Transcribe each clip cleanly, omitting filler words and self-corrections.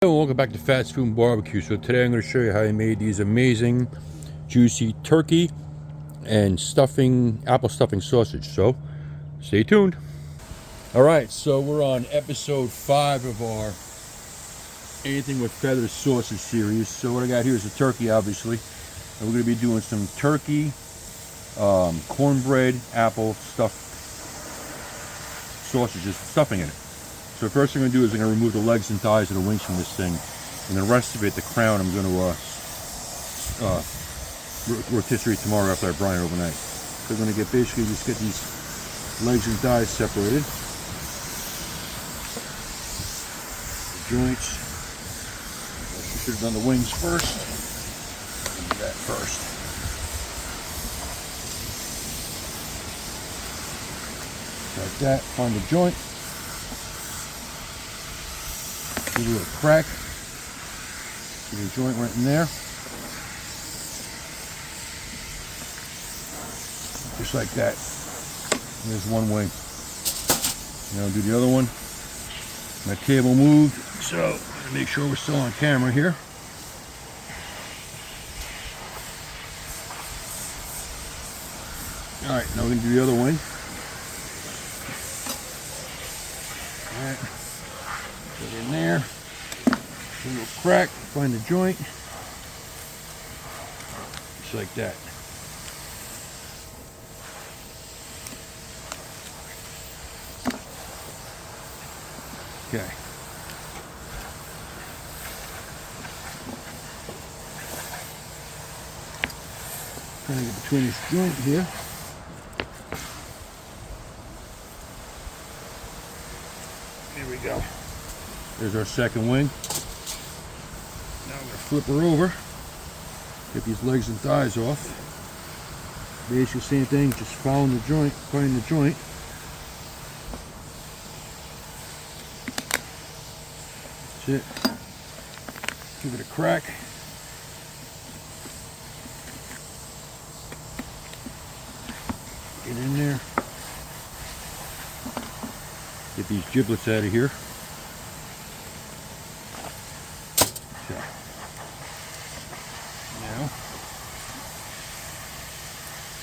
Hello, welcome back to Fast Food Barbecue. So today I'm going to show you how I made these amazing juicy turkey and stuffing, apple stuffing sausage. So stay tuned. Alright, so we're on episode 5 of our Anything with Feathers sausage series. So what I got here is a turkey, obviously, and we're going to be doing some turkey, cornbread, apple stuffed sausages, stuffing in it. So the first thing I'm going to do is I'm going to remove the legs and thighs and the wings from this thing. And the rest of it, the crown, I'm going to rotisserie tomorrow after I brine it overnight. So I'm going to basically just get these legs and thighs separated. The joints. I should have done the wings first. Do that first. Like that. Find the joint. Give it a little crack. See the joint right in there. Just like that. There's one wing. Now I'll do the other one. My table moved, so make sure we're still on camera here. Alright, now we're going to do the other wing. Alright. Put it in there. A little crack. Find the joint. Just like that. Okay. Trying to get between this joint here. There we go. There's our second wing. Now I'm going to flip her over. Get these legs and thighs off. Basically same thing, just following the joint, finding the joint. That's it. Give it a crack. Get in there. Get these giblets out of here. So, now,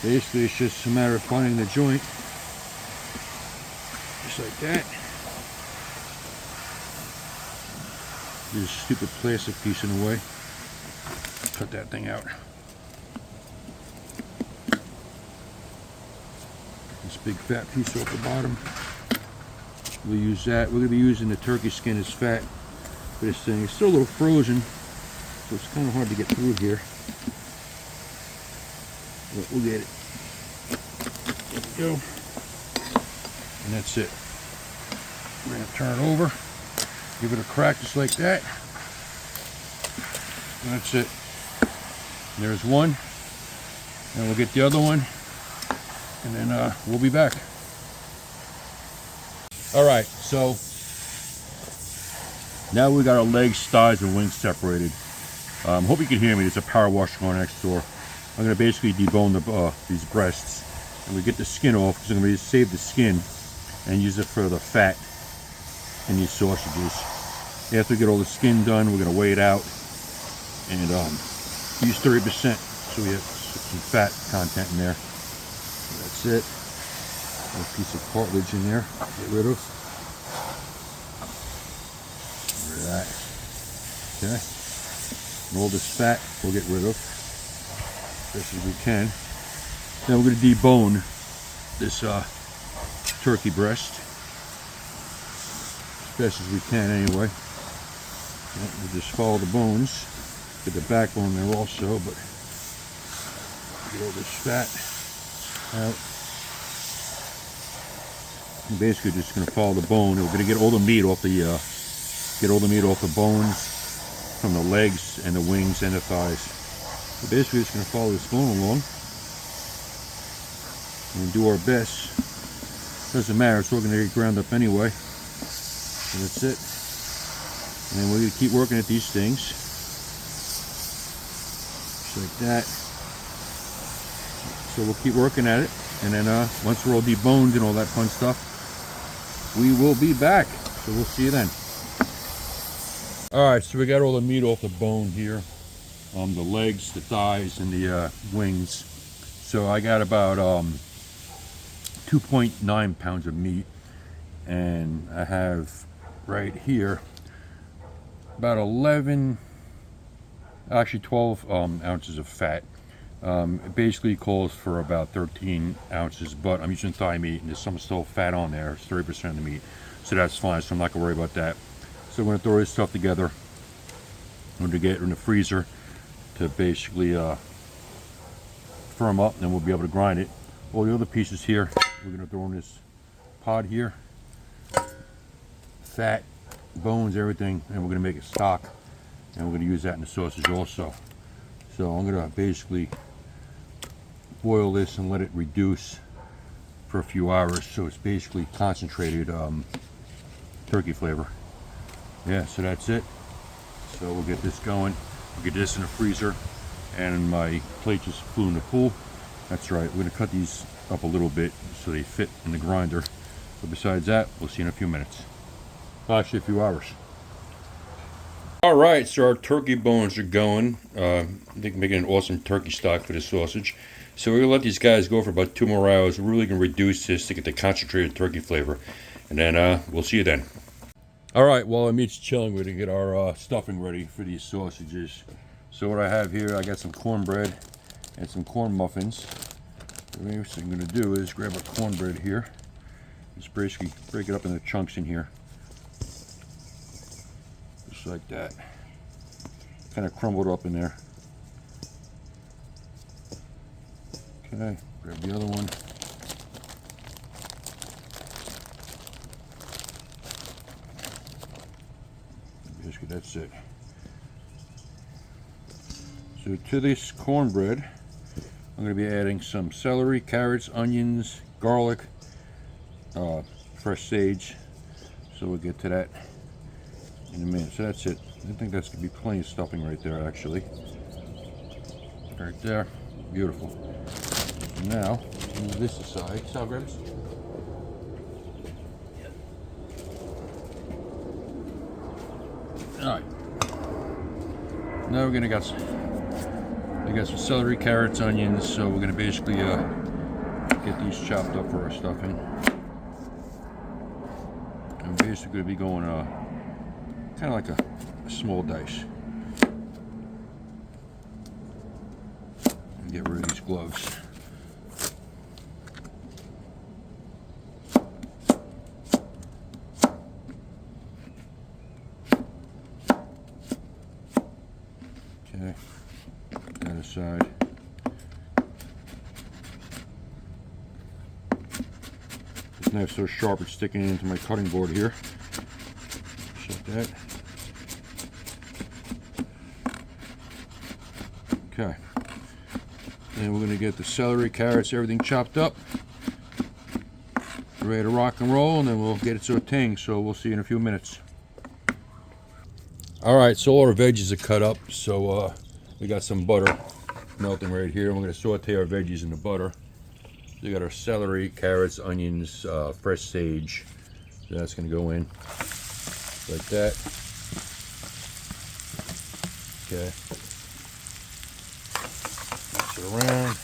basically it's just a matter of finding the joint. Just like that. This stupid plastic piece in the way. Cut that thing out. This big fat piece off the bottom. We'll use that. We're going to be using the turkey skin as fat for this thing. It's still a little frozen, so it's kind of hard to get through here. But we'll get it. There we go. And that's it. We're going to turn it over. Give it a crack just like that. And that's it. And there's one. And we'll get the other one. And then we'll be back. Alright, so now we got our legs, thighs, and wings separated. Hope you can hear me. There's a power washer going next door. I'm going to basically debone these breasts. And we get the skin off because I'm going to save the skin and use it for the fat in these sausages. After we get all the skin done, we're going to weigh it out and use 30%, so we have some fat content in there. So that's it. A piece of cartilage in there. Get rid of. Get rid of that. Okay. And all this fat we'll get rid of as best as we can. Now we're going to debone this turkey breast as best as we can anyway. We'll just follow the bones. Get the backbone there also, but get all this fat out. I'm basically just going to follow the bone. We're going to get all the meat off the bones from the legs and the wings and the thighs. So basically, just going to follow this bone along and do our best. Doesn't matter; it's all going to get ground up anyway. So that's it. And then we're going to keep working at these things, just like that. So we'll keep working at it, and then once we're all deboned and all that fun stuff, we will be back. So we'll see you then. All right, so we got all the meat off the bone here. The legs, the thighs, and the wings. So I got about 2.9 pounds of meat, and I have right here about 11, actually 12 ounces of fat. It basically calls for about 13 ounces, but I'm using thigh meat, and there's some still fat on there. It's 30% of the meat, so that's fine. So I'm not gonna worry about that. So I'm gonna throw this stuff together. I'm gonna get it in the freezer to basically firm up, and then we'll be able to grind it. All the other pieces here, we're gonna throw in this pot here. Fat, bones, everything, and we're gonna make it stock, and we're gonna use that in the sausage also. So I'm gonna basically boil this and let it reduce for a few hours, so it's basically concentrated turkey flavor. Yeah, so that's it. So we'll get this going. We'll get this in the freezer, and my plate just flew in the pool. That's right, we're gonna cut these up a little bit so they fit in the grinder. But besides that, we'll see in a few minutes. Actually, a few hours. All right, so our turkey bones are going. I think making an awesome turkey stock for the sausage. So we're gonna let these guys go for about 2 more hours. We're really gonna reduce this to get the concentrated turkey flavor, and then we'll see you then. All right, while the meat's chilling, we're gonna get our stuffing ready for these sausages. So what I have here, I got some cornbread and some corn muffins. The first thing I'm gonna do is grab a cornbread here. Just basically break it up into chunks in here. Just like that. Kind of crumbled up in there. Okay, grab the other one. Basically, that's it. So to this cornbread, I'm going to be adding some celery, carrots, onions, garlic, fresh sage. So we'll get to that in a minute. So that's it. I think that's going to be plenty of stuffing right there, actually. Right there. Beautiful. Now, move this aside. Sal, grab this. All right. Now we're gonna got some celery, carrots, onions. So we're gonna basically get these chopped up for our stuffing. I'm basically gonna be going kind of like a small dice. And get rid of these gloves. Okay, that aside. This knife's so sharp it's sticking into my cutting board here. Shut that. Okay. Then we're going to get the celery, carrots, everything chopped up. Ready to rock and roll, and then we'll get it sauteing. So we'll see you in a few minutes. All right, so all our veggies are cut up. So we got some butter melting right here, and we're going to saute our veggies in the butter. So we got our celery, carrots, onions, fresh sage. So that's going to go in like that. Okay. Mix it around.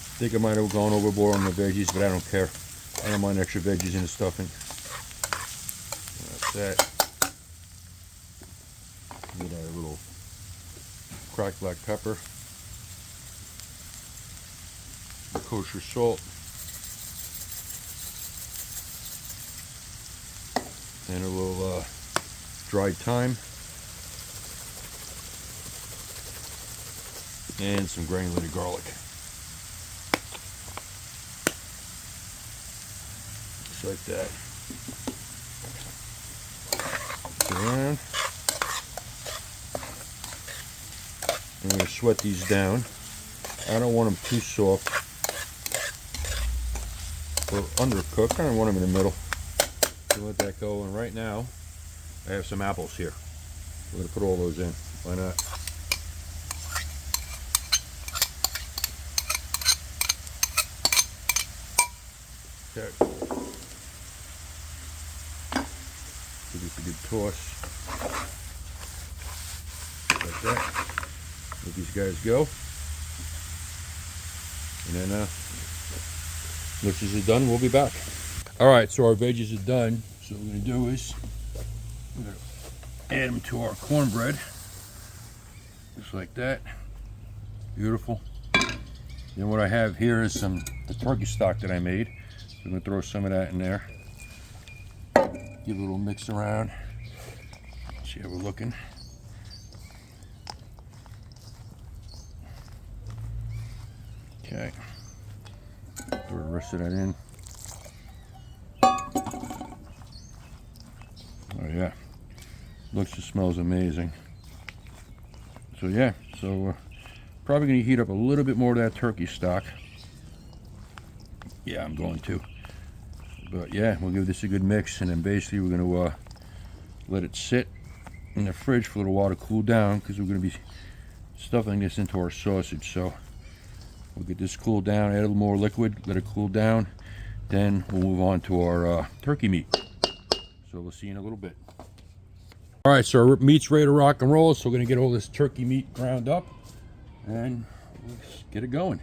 I think I might have gone overboard on the veggies, but I don't care. I don't mind extra veggies in the stuffing. That's that. Get a little cracked black pepper, kosher salt, and a little dried thyme, and some granulated garlic. Just like that. Around. I'm going to sweat these down. I don't want them too soft or undercooked. I don't want them in the middle. So let that go. And right now, I have some apples here. We're going to put all those in. Why not? Okay. Give this a good toss. Like that. Let these guys go. And then once this is done, we'll be back. All right, so our veggies are done. So what we're gonna do is we're gonna add them to our cornbread, just like that. Beautiful. Then what I have here is the turkey stock that I made. So I'm gonna throw some of that in there. Give it a little mix around. See how we're looking. Okay. Throw the rest of that in. Oh yeah. Looks and smells amazing. So yeah, probably gonna heat up a little bit more of that turkey stock. Yeah, I'm going to. But yeah, we'll give this a good mix, and then basically we're gonna let it sit in the fridge for a little while to cool down, because we're gonna be stuffing this into our sausage. So we'll get this cooled down, add a little more liquid, let it cool down, then we'll move on to our turkey meat. So we'll see you in a little bit. All right, so our meat's ready to rock and roll, so we're gonna get all this turkey meat ground up, and let's get it going.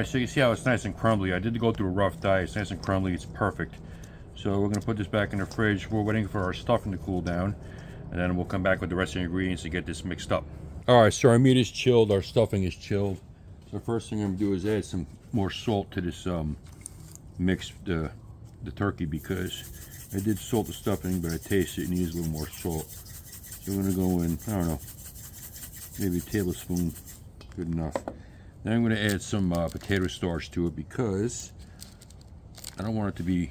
Alright, so you see how it's nice and crumbly. I did go through a rough dye. It's nice and crumbly. It's perfect. So we're going to put this back in the fridge. We're waiting for our stuffing to cool down. And then we'll come back with the rest of the ingredients to get this mixed up. Alright, so our meat is chilled. Our stuffing is chilled. So the first thing I'm going to do is add some more salt to this mix, the turkey, because I did salt the stuffing, but I tasted it needs a little more salt. So we're going to go in, I don't know, maybe a tablespoon, good enough. Then I'm going to add some potato starch to it because I don't want it to be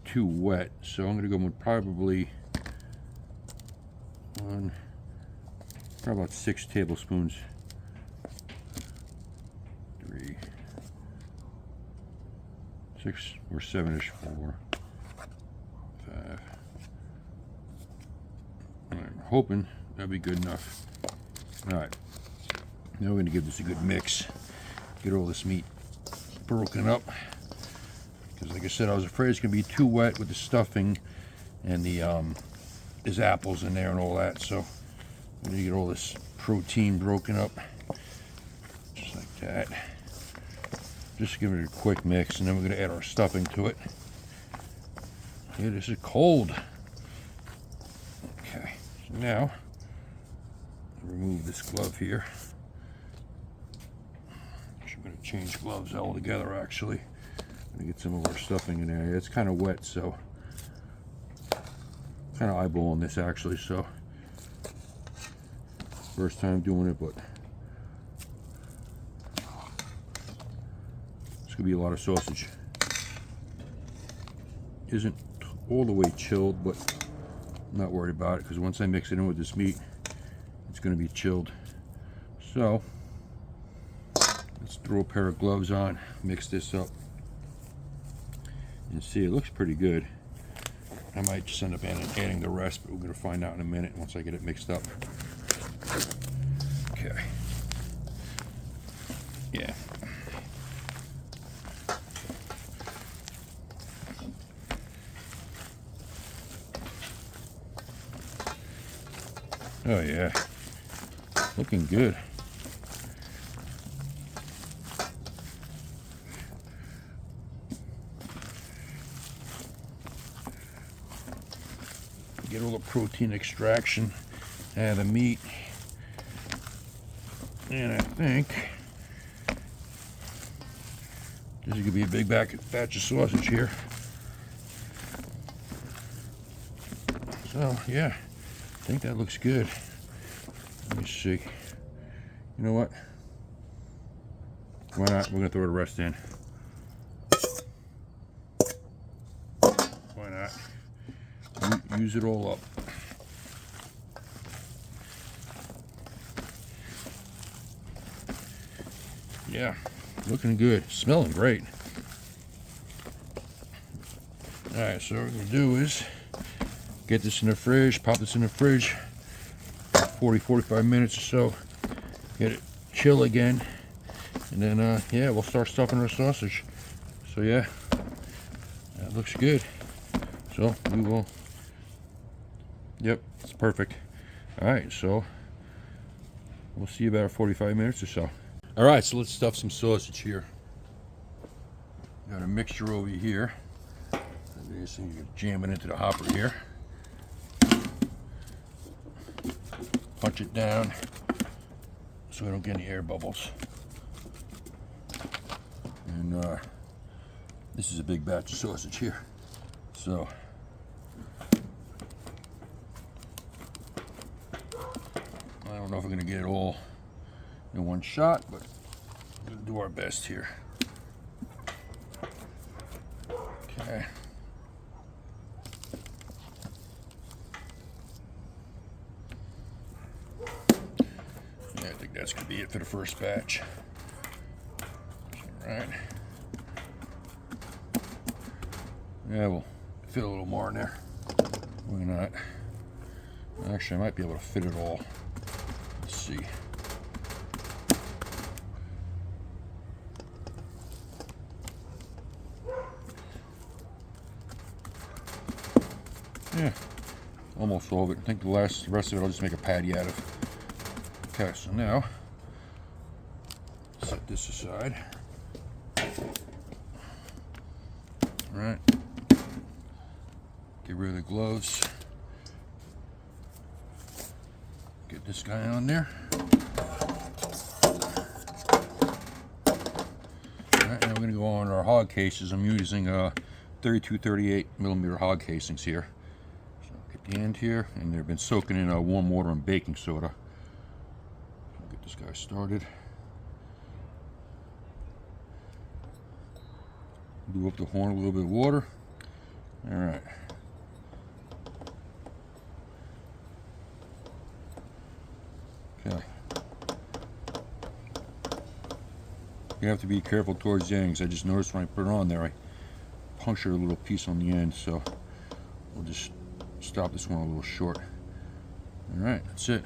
too wet. So I'm going to go with probably about 6 tablespoons. 3, 6 or 7ish, 4, 5. I'm hoping that'll be good enough. Alright, now we're going to give this a good mix. Get all this meat broken up. Because like I said, I was afraid it's going to be too wet with the stuffing and there's apples in there and all that. So I'm going to get all this protein broken up. Just like that. Just give it a quick mix, and then we're going to add our stuffing to it. Yeah, this is cold. Okay, so now remove this glove here. I'm going to change gloves altogether. Actually, I'm going to get some of our stuffing in there. It's kind of wet, so kind of eyeballing this actually. So first time doing it, but it's gonna be a lot of sausage. Isn't all the way chilled, but I'm not worried about it because once I mix it in with this meat, it's gonna be chilled. So let's throw a pair of gloves on, mix this up, and see, it looks pretty good. I might just end up adding the rest, but we're gonna find out in a minute once I get it mixed up. Okay. Yeah. Oh yeah, looking good. Get all the protein extraction out of the meat. And I think this is going to be a big batch of sausage here. So yeah, I think that looks good. Let me see. You know what? Why not? We're going to throw the rest in. Why not? Use it all up. Yeah, looking good. Smelling great. Alright, so what we're going to do is get this in the fridge, pop this in the fridge for 40-45 minutes or so. Get it chill again. And then, yeah, we'll start stuffing our sausage. So, yeah, that looks good. So, we will... Yep, it's perfect. Alright, so we'll see you about 45 minutes or so. Alright, so let's stuff some sausage here. Got a mixture over here. So you can jam it into the hopper here. Punch it down so we don't get any air bubbles. And this is a big batch of sausage here. So I don't know if we're going to get it all in one shot, but we're going to do our best here. Okay. Yeah, I think that's going to be it for the first batch. All right. Yeah, we'll fit a little more in there. Why not? Actually, I might be able to fit it all. Let's see. Yeah, almost all of it. I think the rest of it I'll just make a patty out of. Okay, so now set this aside. All right. Get rid of the gloves. Get this guy on there. Alright, now we're going to go on our hog cases. I'm using 32-38 millimeter hog casings here. So get the end here, and they've been soaking in warm water and baking soda. So get this guy started. Do up the horn a little bit of water. Alright. Okay. You have to be careful towards the ends. I just noticed when I put it on there, I punctured a little piece on the end, so we'll just stop this one a little short. Alright, that's it.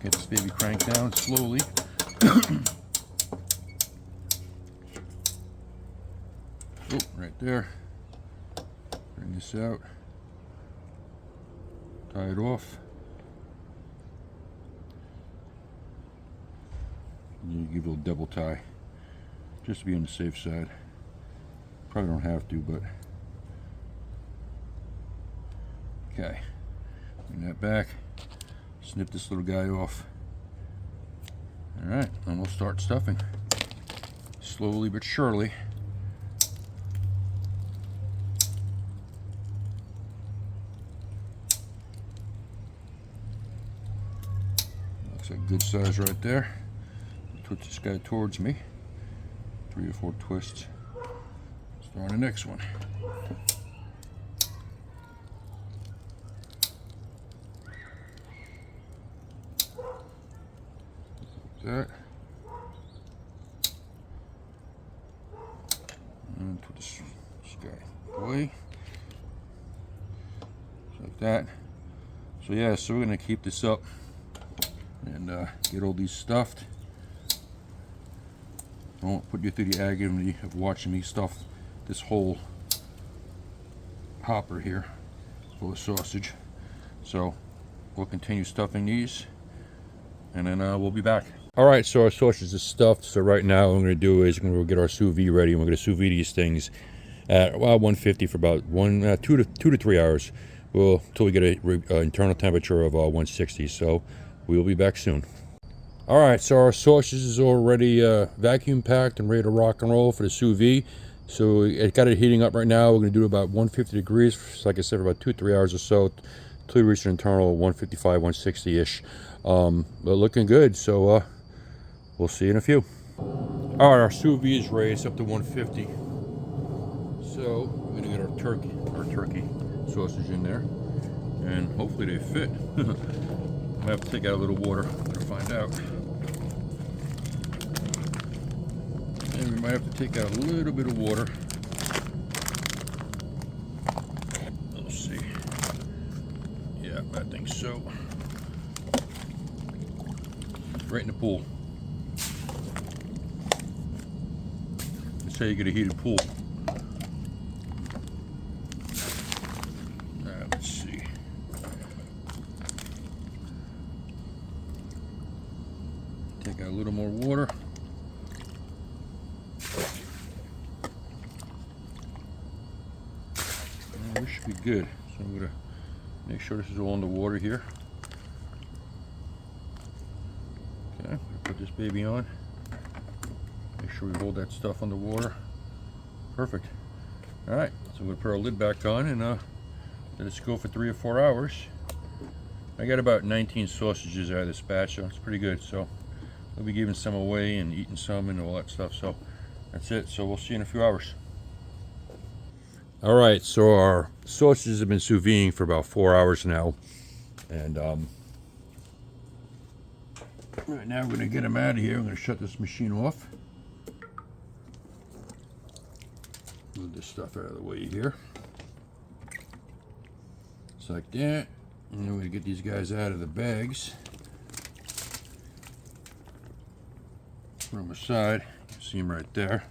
Get this baby cranked down slowly. Oh, right there. Bring this out. Tie it off. And you give it a little double tie, just to be on the safe side. Probably don't have to, but okay. Bring that back. Snip this little guy off. All right, and we'll start stuffing slowly but surely. Looks like good size right there. Twist this guy towards me. 3 or 4 twists. Start on the next one. Like that. And put this guy away. Just like that. So yeah, so we're gonna keep this up and get all these stuffed. I won't put you through the agony of watching me stuff this whole hopper here full of sausage. So we'll continue stuffing these, and then we'll be back. All right, so our sausage is stuffed. So right now what I'm going to do is we're going to get our sous vide ready, and we're going to sous vide these things at 150 for about 2 to 3 hours. Well, until we get an internal temperature of 160. So we will be back soon. All right, so our sausage is already vacuum packed and ready to rock and roll for the sous vide. So it got it heating up right now. We're going to do about 150 degrees, like I said, for about 2 to 3 hours or so, till we reach an internal 155, 160-ish. But looking good, so we'll see you in a few. All right, our sous vide is raised up to 150. So we're going to get our turkey sausage in there, and hopefully they fit. I have to take out a little water. I'm going to find out. And we might have to take out a little bit of water. Let's see. Yeah, I think so. Right in the pool. That's how you get a heated pool. Let's see. Take out a little more water. This should be good. So I'm going to make sure this is all in the water here. Okay, put this baby on. Make sure we hold that stuff on the water. Perfect. All right, so we're going to put our lid back on and let this go for 3 or 4 hours. I got about 19 sausages out of this batch, so it's pretty good. So I'll be giving some away and eating some and all that stuff. So that's it. So we'll see you in a few hours. All right, so our sausages have been sous videing for about 4 hours now, and right now we're going to get them out of here. I'm going to shut this machine off. Move this stuff out of the way here. Just like that. And then we're going to get these guys out of the bags. Put them aside. You can see them right there.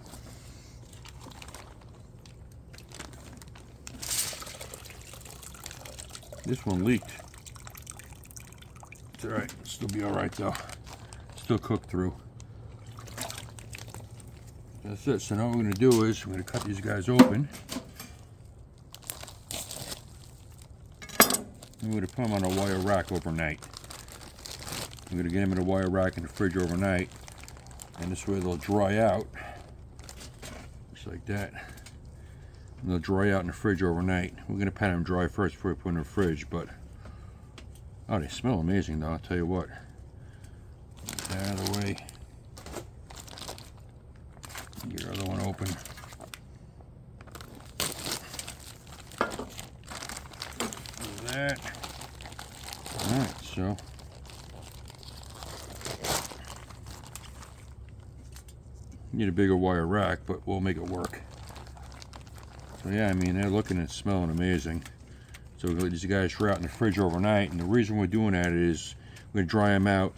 This one leaked. It's alright. It'll still be alright though. Still cooked through. That's it. So now what we're going to do is we're going to cut these guys open. And we're going to put them on a wire rack overnight. We're going to get them in a wire rack in the fridge overnight. And this way they'll dry out. Just like that. And they'll dry out in the fridge overnight. We're going to pat them dry first before we put them in the fridge. But, oh, they smell amazing though, I'll tell you what. Get that out of the way. Get your other one open. Do that. Alright, so need a bigger wire rack, but we'll make it work. So yeah, I mean, they're looking and smelling amazing. So we're going to let these guys dry out in the fridge overnight, and the reason we're doing that is we're going to dry them out.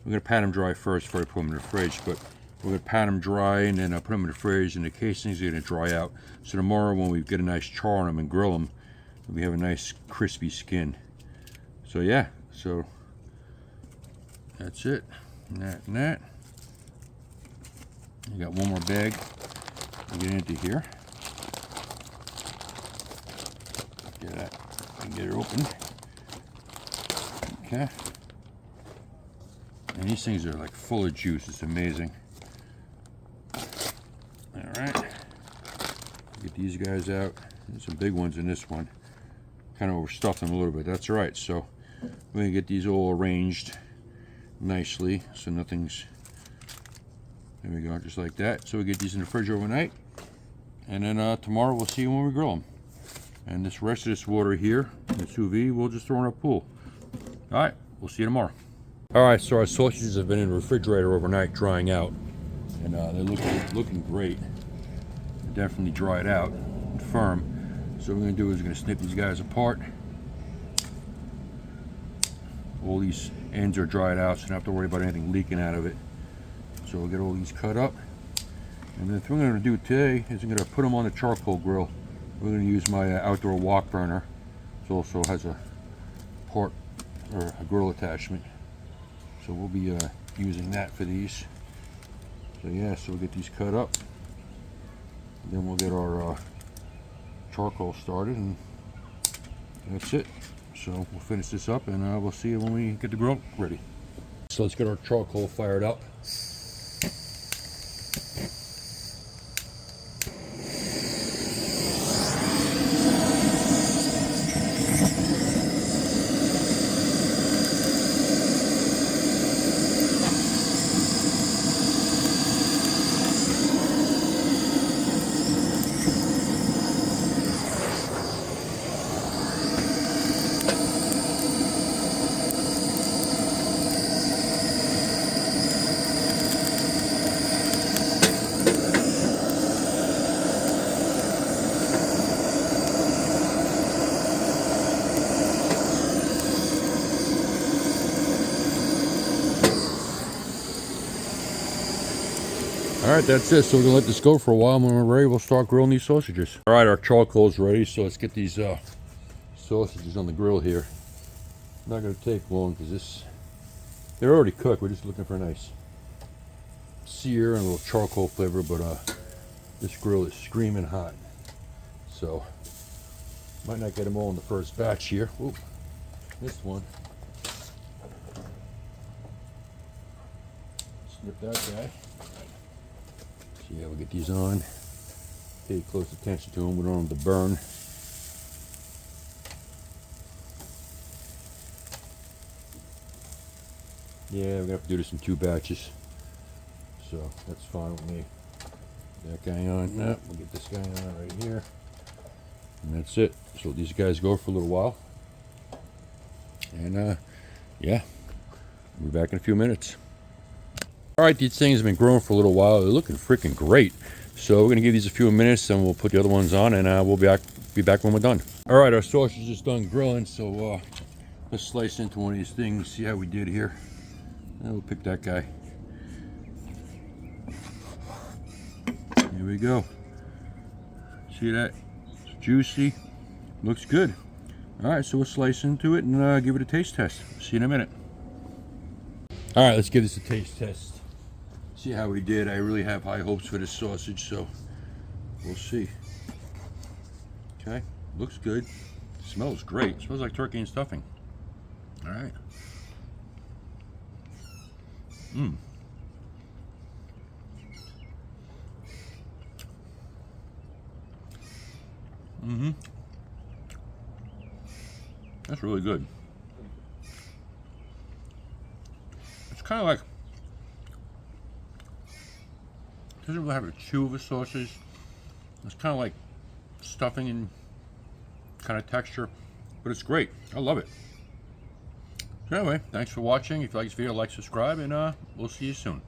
We're going to pat them dry first before I put them in the fridge, but we're going to pat them dry and then I'll put them in the fridge, and the casings are going to dry out. So tomorrow when we get a nice char on them and grill them, we have a nice crispy skin. So yeah, so that's it. And that and that. You got one more bag to get into here. Get that and get it open. Okay. And these things are like full of juice. It's amazing. Alright. Get these guys out. There's some big ones in this one. Kind of overstuffed them a little bit. That's alright. So we're going to get these all arranged nicely so nothing's. There we go, just like that. So we get these in the fridge overnight. And then tomorrow we'll see when we grill them. And this rest of this water here, the sous vide, we'll just throw in our pool. Alright, we'll see you tomorrow. Alright, so our sausages have been in the refrigerator overnight drying out. And they're looking great. They're definitely dried out and firm. So what we're going to do is we're going to snip these guys apart. All these ends are dried out, so you don't have to worry about anything leaking out of it. So we'll get all these cut up. And then the thing I'm going to do today is I'm going to put them on the charcoal grill. We're going to use my outdoor wok burner. It also has a port or a grill attachment. So we'll be using that for these. So yeah, so we'll get these cut up. And then we'll get our charcoal started, and that's it. So we'll finish this up, and we'll see you when we get the grill ready. So let's get our charcoal fired up. Alright, that's it. So we're going to let this go for a while, and when we're ready, we'll start grilling these sausages. Alright, our charcoal is ready, so let's get these sausages on the grill here. Not going to take long because they're already cooked. We're just looking for a nice sear and a little charcoal flavor, but this grill is screaming hot. So, might not get them all in the first batch here. Ooh, this one. Snip that guy. So yeah, we'll get these on. Pay close attention to them. We don't want them to burn. Yeah, we're gonna have to do this in 2 batches. So that's fine with me. That guy on. No, we'll get this guy on right here. And that's it. So these guys go for a little while. And yeah, we'll be back in a few minutes. Alright, these things have been growing for a little while. They're looking freaking great. So we're going to give these a few minutes, and we'll put the other ones on, and we'll be back when we're done. Alright, our sausage is done grilling, so let's slice into one of these things, see how we did here. And we'll pick that guy. Here we go. See that? It's juicy. Looks good. Alright, so we'll slice into it and give it a taste test. See you in a minute. Alright, let's give this a taste test. see how we did. I really have high hopes for this sausage, so we'll see. Okay, looks good. Smells great. Smells like turkey and stuffing. All right. That's really good. It's kind of like, it doesn't really have a chew of a sausage. It's kind of like stuffing and kind of texture, but it's great. I love it. So anyway, thanks for watching. If you like this video, like, subscribe, and we'll see you soon.